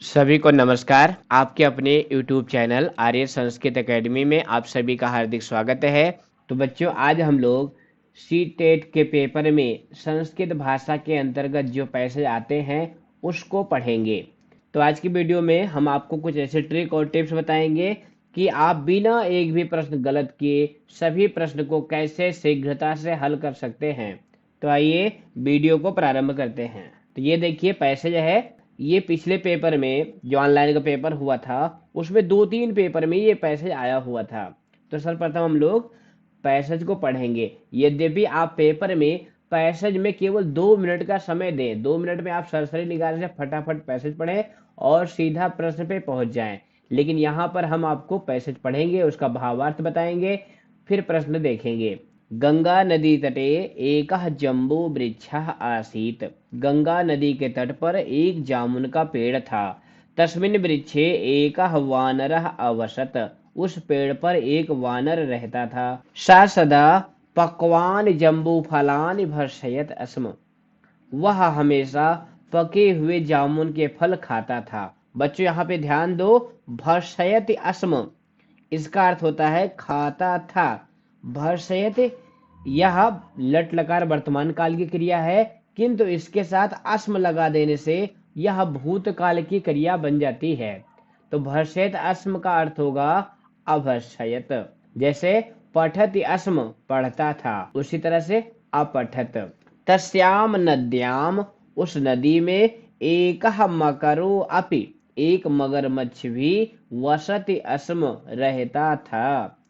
सभी को नमस्कार। आपके अपने YouTube चैनल आर्य संस्कृत एकेडमी में आप सभी का हार्दिक स्वागत है। तो बच्चों, आज हम लोग सी टेट के पेपर में संस्कृत भाषा के अंतर्गत जो पैसेज आते हैं उसको पढ़ेंगे। तो आज की वीडियो में हम आपको कुछ ऐसे ट्रिक और टिप्स बताएंगे कि आप बिना एक भी प्रश्न गलत किए सभी प्रश्न को कैसे शीघ्रता से हल कर सकते हैं। तो आइए वीडियो को प्रारंभ करते हैं। तो ये देखिए पैसेज है। ये पिछले पेपर में जो ऑनलाइन का पेपर हुआ था उसमें 2-3 पेपर में ये पैसेज आया हुआ था। तो सर्वप्रथम हम लोग पैसेज को पढ़ेंगे। यद्यपि आप पेपर में पैसेज में केवल 2 मिनट का समय दें, 2 मिनट में आप सरसरी निगाह से फटाफट पैसेज पढ़ें और सीधा प्रश्न पे पहुंच जाएं, लेकिन यहाँ पर हम आपको पैसेज पढ़ेंगे, उसका भावार्थ बताएंगे, फिर प्रश्न देखेंगे। गंगा नदी तटे एकः जम्बू वृक्षः आसीत्। गंगा नदी के तट पर एक जामुन का पेड़ था। तस्मिन् वृक्षे एकः वानरः अवसत। उस पेड़ पर एक वानर रहता था। सा सदा पक्वान जम्बू फलानि भर्षयत स्म। वह हमेशा पके हुए जामुन के फल खाता था। बच्चों यहाँ पे ध्यान दो, भर्षयत अस्म इसका अर्थ होता है खाता था। भर्षयत यह लट लकार वर्तमान काल की क्रिया है, किंतु इसके साथ अस्म लगा देने से यह भूतकाल की क्रिया बन जाती है। तो भर्षयत अस्म का अर्थ होगा अभर्षयत। जैसे पठति अस्म पढ़ता था, उसी तरह से अपठत। तस्याम नद्याम उस नदी में एकः मकरो अपि एक मगरमच्छ भी वसति अस्म रहता था।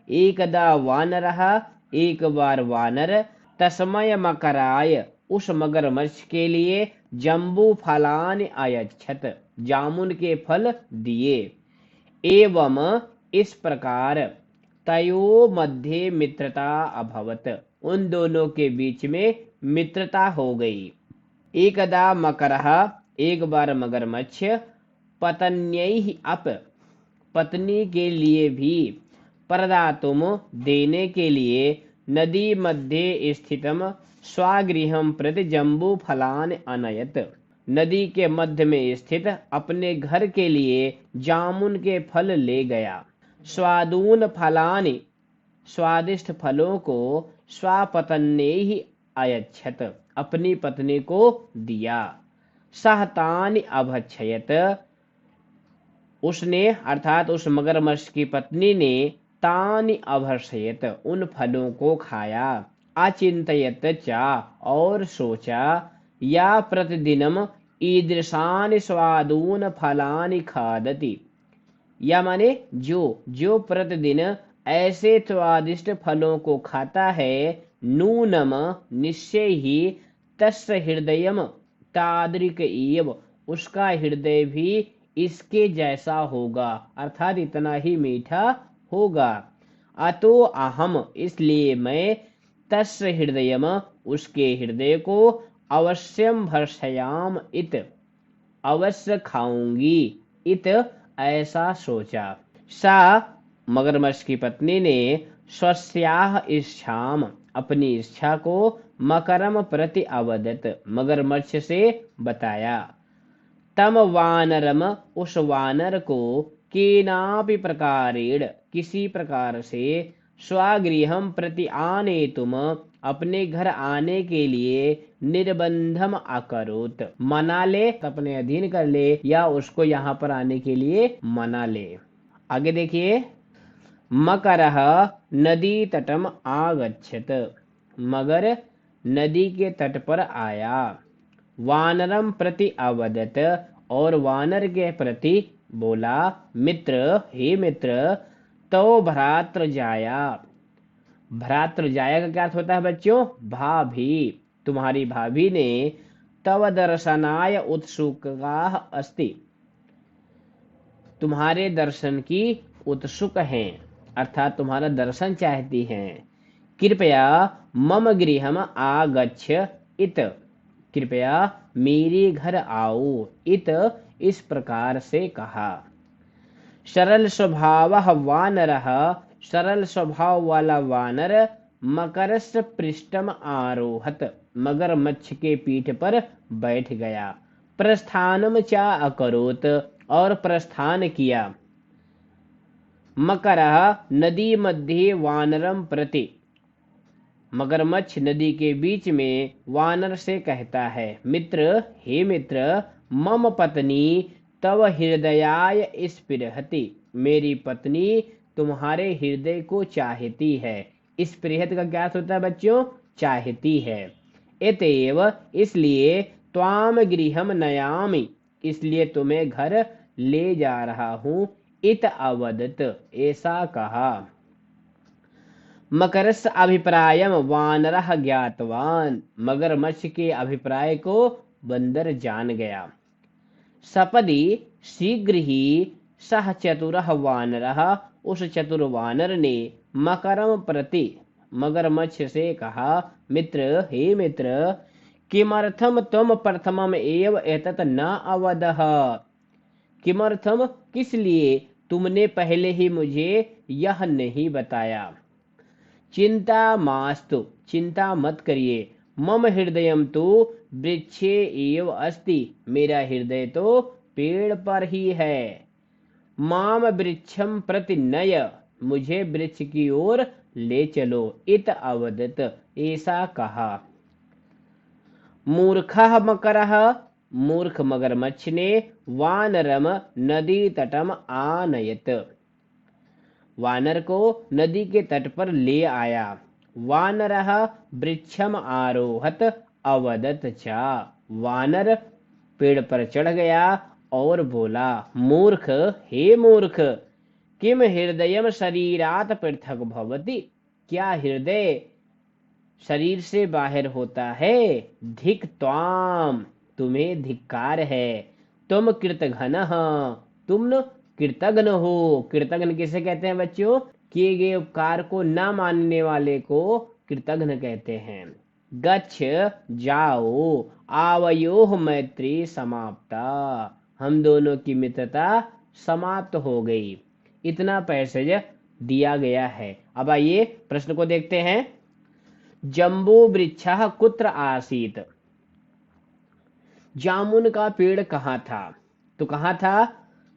एकदा वानरः एक बार वानर तस्मय मकराय उस मगरमच्छ के लिए जम्बू फलान अयच्छत जामुन के फल दिए। एवं इस प्रकार तयो मध्य मित्रता अभवत उन दोनों के बीच में मित्रता हो गई। एकदा मकरः एक बार मगरमच्छ पत्न्यैः अप पत्नी के लिए भी प्रदातुम देने के लिए नदी मध्य स्थितम स्वगृहं प्रति जम्बू फलान अनयत। नदी के मध्य में स्थित अपने घर के लिए जामुन के फल ले गया। स्वादून फलानि स्वादिष्ट फलों को स्वपत्न्यैः अयच्छत अपनी पत्नी को दिया। सह तानि अभक्षयत उसने अर्थात उस मगरमच्छ की पत्नी ने तानि अभर्षयत उन फलों को खाया। अचिंतयत चा और सोचा, या प्रतिदिनम ईदृशानि स्वादून फलानि खादति या माने जो जो प्रतिदिन ऐसे स्वादिष्ट फलों को खाता है। नूनम निश्चय ही तस्य हृदयम तादृक एव उसका हृदय भी इसके जैसा होगा, अर्थात इतना ही मीठा होगा। अतो अहम इसलिए मैं तस्य हृदयम उसके हृदय को अवश्यम भर्षयाम इत अवश्य खाऊंगी इत ऐसा सोचा। सा मगरमच्छ की पत्नी ने स्वस्याह इच्छाम अपनी इच्छा को मकरम प्रति अवदत मगरमच्छ से बताया। तम वानरम उस वानर को केनापि प्रकारेण किसी प्रकार से स्वगृहम प्रति आने तुम अपने घर आने के लिए निर्बंधम अकरोत मना ले, अपने अधीन कर ले या उसको यहाँ पर आने के लिए मना ले। आगे देखिए, मकरः नदी तटम आगच्छत मगर नदी के तट पर आया। वानरम प्रति अवदत और वानर के प्रति बोला, मित्र हे मित्र, तो भ्रातृ जाया। भ्रातृ जाया का क्या अर्थ होता है बच्चों? भाभी, तुम्हारी भाभी ने तव दर्शनाय उत्सुका अस्ति तुम्हारे दर्शन की उत्सुक हैं, अर्थात तुम्हारा दर्शन चाहती हैं। कृपया मम गृहम आगच्छ इत कृपया मेरे घर आओ इत इस प्रकार से कहा। सरल स्वभाव वानरः सरल स्वभाव वाला वानर मकरस्य पृष्ठम आरोहत मगरमच्छ के पीठ पर बैठ गया। प्रस्थानम चा अकरोत, और प्रस्थान किया। मकरः नदी मध्ये वानरम प्रति, मगरमच्छ नदी के बीच में वानर से कहता है, मित्र, हे मित्र, मम पत्नी तव हृदयाय स्पृहति, मेरी पत्नी तुम्हारे हृदय को चाहती है। स्पृहत का क्या अर्थ होता है बच्चों? चाहती है। एतेव, इसलिए, त्वाम गृहम नयामि, इसलिए तुम्हें घर ले जा रहा हूं। इत अवदत, ऐसा कहा। मकरस्य अभिप्रायम वानरः ज्ञातवान, मगरमच्छ के अभिप्राय को बंदर जान गया। सपदि शीघ्र ही सह चतुरः वानरः, उस चतुर वानर ने मकरम प्रति, मगरमच्छ से कहा, मित्र, हे मित्र, किमर्थम त्वम प्रथमम एव एतत् न अवदः, किमर्थम, किस लिए तुमने पहले ही मुझे यह नहीं बताया। चिंता मास्तु, चिंता मत करिए। मम हृदयम तो वृक्षे एव अस्ति, मेरा हृदय तो पेड़ पर ही है। माम वृक्षम प्रति नय, मुझे वृक्ष की ओर ले चलो। इत अवदत, ऐसा कहा। मूर्खः मकरः, मूर्ख मगरमच्छ ने वानरम नदी तटम आनयत, वानर को नदी के तट पर ले आया। वानरः वृक्षम आरोहत अवदत चा, वानर पेड़ पर चढ़ गया और बोला, मूर्ख, हे मूर्ख, किम हृदयम शरीरात पृथक भवति, क्या हृदय शरीर से बाहर होता है। धिक त्वाम, तुम्हें धिक्कार है। तुम कृतघ्नः, तुम न कृतघ्न हो। कृतघ्न किसे कहते हैं बच्चों? किए गए उपकार को न मानने वाले को कृतघ्न कहते हैं। गच्छ, जाओ। आवयोः मैत्री समाप्ता, हम दोनों की मित्रता समाप्त हो गई। इतना पैसेज दिया गया है। अब आइए प्रश्न को देखते हैं। जम्बो वृक्षः कुत्र आसीत, जामुन का पेड़ कहाँ था? तो कहाँ था?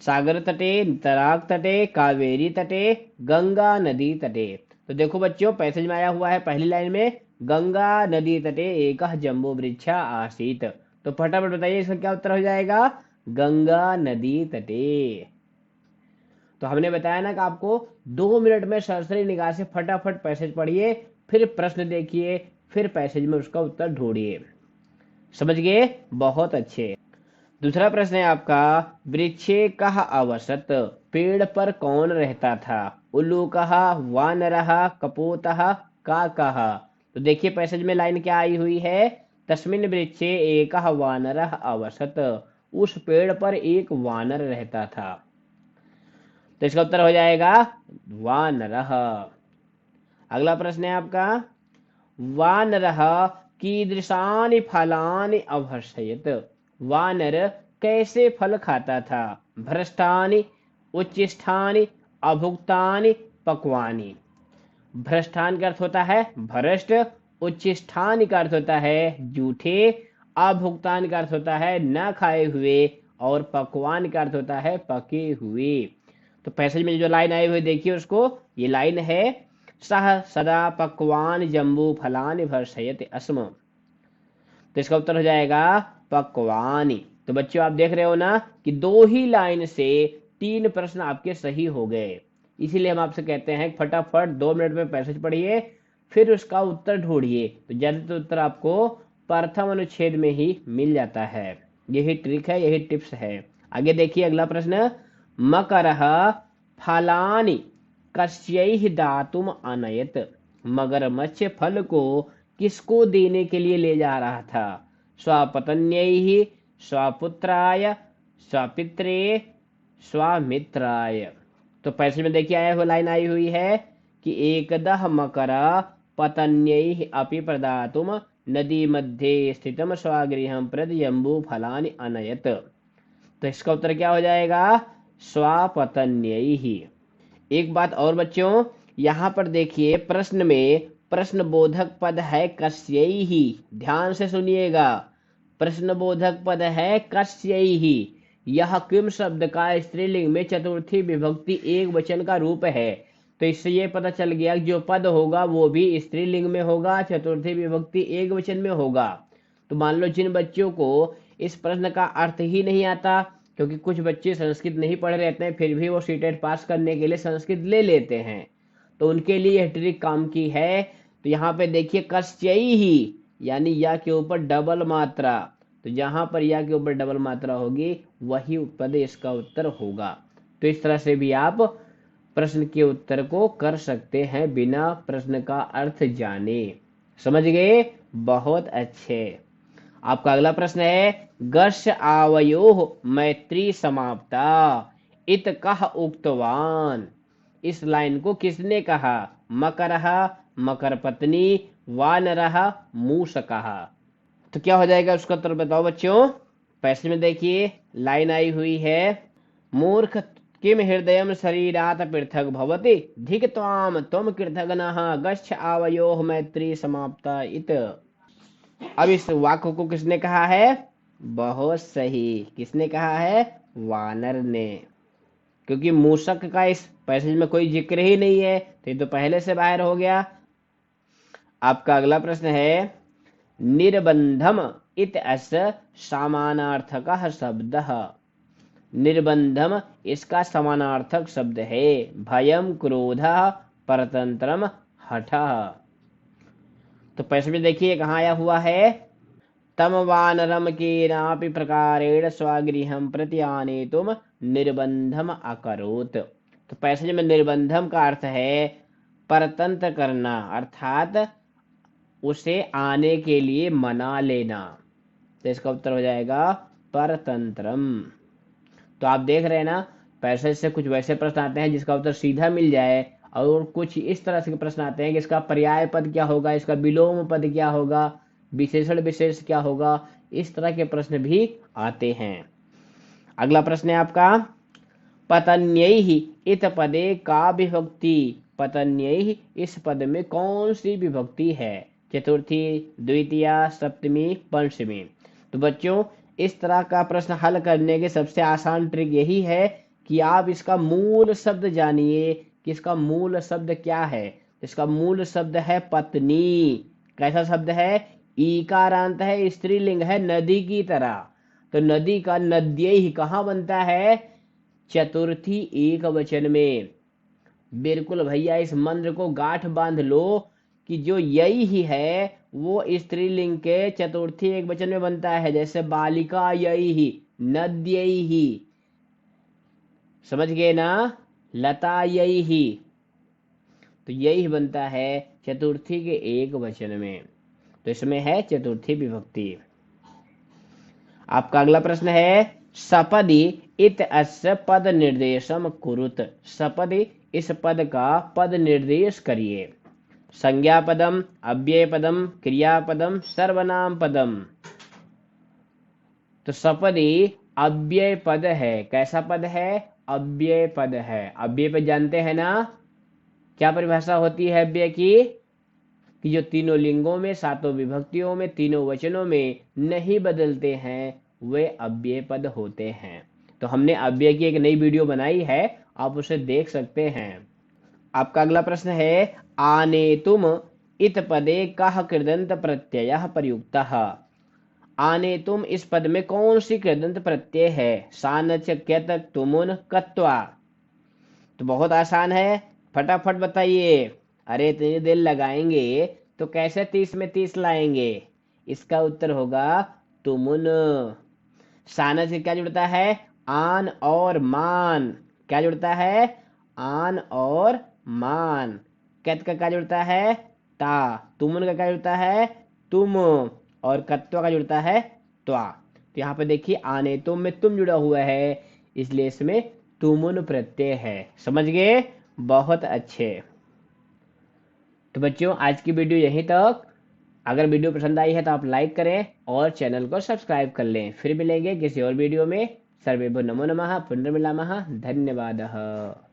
सागर तटे, तराग तटे, कावेरी तटे, गंगा नदी तटे। तो देखो बच्चों, पैसेज में आया हुआ है पहली लाइन में, गंगा नदी तटे एकः जम्बो वृक्ष आसीत। तो फटाफट बताइए इसका क्या उत्तर हो जाएगा? गंगा नदी तटे। तो हमने बताया ना कि आपको 2 मिनट में सरसरी निगाह से फटाफट पैसेज पढ़िए, फिर प्रश्न देखिए, फिर पैसेज में उसका उत्तर ढूंढिए। समझ गए? बहुत अच्छे। दूसरा प्रश्न है आपका, वृक्षे कः अवसत, पेड़ पर कौन रहता था? उल्लूकः, वानरः, कपोतः, काकः। तो देखिए पैसेज में लाइन क्या आई हुई है, तस्मिन् वृक्षे एकः वानरः अवसत, उस पेड़ पर एक वानर रहता था। तो इसका उत्तर हो जाएगा वानरः। अगला प्रश्न है आपका, वानरः कीदृशानि फलानि अभर्षयत्, वानर कैसे फल खाता था? भ्रष्टानि, उच्चिष्ठानि, अभुक्तानि, पक्वानि। भ्रष्टान का अर्थ होता है भ्रष्ट, उच्चिष्ठान का अर्थ होता है जूठे, अभुक्तान का अर्थ होता है न खाए हुए, और पकवान का अर्थ होता है पके हुए। तो पैसेज में जो लाइन आई हुई देखिए उसको, ये लाइन है, सह सदा पक्वान जम्बू फलानि भर्षयति अस्म। तो इसका उत्तर हो जाएगा पक्वानि। तो बच्चों आप देख रहे हो ना कि 2 ही लाइन से 3 प्रश्न आपके सही हो गए। इसीलिए हम आपसे कहते हैं फटाफट 2 मिनट में पैसेज पढ़िए, फिर उसका उत्तर ढूंढिए। तो ज्यादातर उत्तर आपको प्रथम अनुच्छेद में ही मिल जाता है। यही ट्रिक है, यही टिप्स है। आगे देखिए अगला प्रश्न, मकरः फलानि कस्यैः दातुम अनयत, मगरमच्छ फल को किसको देने के लिए ले जा रहा था? स्वपत्न्यैः, स्वपुत्राय, स्वपित्रे, स्वामित्राय। तो पैसेज में देखिए आया हुआ लाइन आई हुई है कि एकदः मकरः पत्न्यैः अपि प्रदातुम नदी मध्ये स्थितम स्वगृहं प्रति जम्बू फलानि अनयत। तो इसका उत्तर क्या हो जाएगा? स्वपत्न्यैः। एक बात और बच्चों, यहाँ पर देखिए प्रश्न में प्रश्न बोधक पद है कस्यैः, ध्यान से सुनिएगा। प्रश्नबोधक पद है कस्यैहि। यह किम शब्द का स्त्रीलिंग में चतुर्थी विभक्ति एक वचन का रूप है। तो इससे ये पता चल गया कि जो पद होगा वो भी स्त्रीलिंग में होगा, चतुर्थी विभक्ति एक वचन में होगा। तो मान लो जिन बच्चों को इस प्रश्न का अर्थ ही नहीं आता, क्योंकि कुछ बच्चे संस्कृत नहीं पढ़े रहते हैं फिर भी वो सीटेट पास करने के लिए संस्कृत ले लेते हैं, तो उनके लिए यह ट्रिक काम की है। तो यहाँ पे देखिए कस्यैहि, यानी या के ऊपर डबल मात्रा, तो जहां पर या के ऊपर डबल मात्रा होगी वही पद इसका उत्तर होगा। तो इस तरह से भी आप प्रश्न के उत्तर को कर सकते हैं बिना प्रश्न का अर्थ जाने। समझ गए? बहुत अच्छे। आपका अगला प्रश्न है गर्ष आवयोः मैत्री समाप्ता इत कः उक्तवान। इस लाइन को किसने कहा? मकरः, मकर पत्नी, वानरः, मूषकः। तो क्या हो जाएगा उसका उत्तर बताओ बच्चों। पैसे में देखिए लाइन आई हुई है, मूर्ख किम हृदयम शरीरात पृथक भवति धिक त्वाम त्वम कृतघ्नः गच्छ आवयोः मैत्री समाप्ता इत। अब इस वाक्य को किसने कहा है? बहुत सही, किसने कहा है? वानर ने, क्योंकि मूषक का इस पैसेज में कोई जिक्र ही नहीं है, तो ये तो पहले से बाहर हो गया। आपका अगला प्रश्न है निर्बंधम इत अस्य समानार्थकः शब्दः। निर्बंधम इसका समानार्थक शब्द है भयम, क्रोधः, परतंत्रम, हठः। तो पैसे में देखिए कहाँ आया हुआ है, तम वानरम केनापि प्रकारेण स्वगृहं प्रति आनेतुम निर्बंधम अकरोत्। तो पैसेज में निर्बंधम का अर्थ है परतंत्र करना, अर्थात उसे आने के लिए मना लेना। तो इसका उत्तर हो जाएगा परतंत्रम। तो आप देख रहे हैं ना, पैसेज से कुछ वैसे प्रश्न आते हैं जिसका उत्तर सीधा मिल जाए, और कुछ इस तरह से प्रश्न आते हैं कि इसका पर्याय पद क्या होगा, इसका विलोम पद क्या होगा, विशेषण विशेष क्या होगा, इस तरह के प्रश्न भी आते हैं। अगला प्रश्न है आपका पतन्यैः इत पदे का विभक्ति। पतन्यैः इस पद में कौन सी विभक्ति है? चतुर्थी, द्वितीया, सप्तमी, पंचमी। तो बच्चों इस तरह का प्रश्न हल करने के सबसे आसान ट्रिक यही है कि आप इसका मूल शब्द जानिए कि इसका मूल शब्द क्या है। इसका मूल शब्द है पत्नी। कैसा शब्द है? ईकारांत है, स्त्रीलिंग है, नदी की तरह। तो नदी का नद्यैः कहाँ बनता है? चतुर्थी एक वचन में। बिल्कुल भैया, इस मंत्र को गांठ बांध लो कि जो यही ही है वो स्त्रीलिंग के चतुर्थी एक वचन में बनता है, जैसे बालिका यही, नद्यैः, समझ गए ना, लता यही। तो यही बनता है चतुर्थी के एक वचन में, तो इसमें है चतुर्थी विभक्ति। आपका अगला प्रश्न है सपदि इत अस्य पद निर्देशम कुरुत। सपदि इस पद का पद निर्देश करिए। संज्ञा पदम, अव्यय पदम, क्रियापदम, सर्वनाम पदम। तो सपदि अव्यय पद है। कैसा पद है? अव्यय पद है। अव्यय पद जानते हैं ना, क्या परिभाषा होती है अव्यय की? कि जो तीनों लिंगों में, सातों विभक्तियों में, तीनों वचनों में नहीं बदलते हैं वे अव्यय पद होते हैं। तो हमने अव्यय की एक नई वीडियो बनाई है, आप उसे देख सकते हैं। आपका अगला प्रश्न है आनेतुम इत पदे कः कृदंत प्रत्ययः प्रयुक्तः। आनेतुम इस पद में कौन सी कृदंत प्रत्यय है? सानच, क्यत, तुमुन, कत्वा। तो बहुत आसान है, फटाफट बताइए। अरे इतनी देर लगाएंगे तो कैसे 30 में 30 लाएंगे? इसका उत्तर होगा तुमुन। सानच से क्या जुड़ता है? आन और मान। क्या जुड़ता है? आन और मान। कैत का क्या जुड़ता है? ता। तुमुन का क्या जुड़ता है? तुम। और कत्वा का जुड़ता है त्वा। तो यहाँ पे देखिए आने तुम में तुम जुड़ा हुआ है, इसलिए इसमें तुमुन प्रत्यय है। समझ गए? बहुत अच्छे। तो बच्चों आज की वीडियो यहीं तक। अगर वीडियो पसंद आई है तो आप लाइक करें और चैनल को सब्सक्राइब कर लें। फिर मिलेंगे किसी और वीडियो में। सर्वेभ्यो नमो नमः, पुनर्मिलामः, धन्यवादः।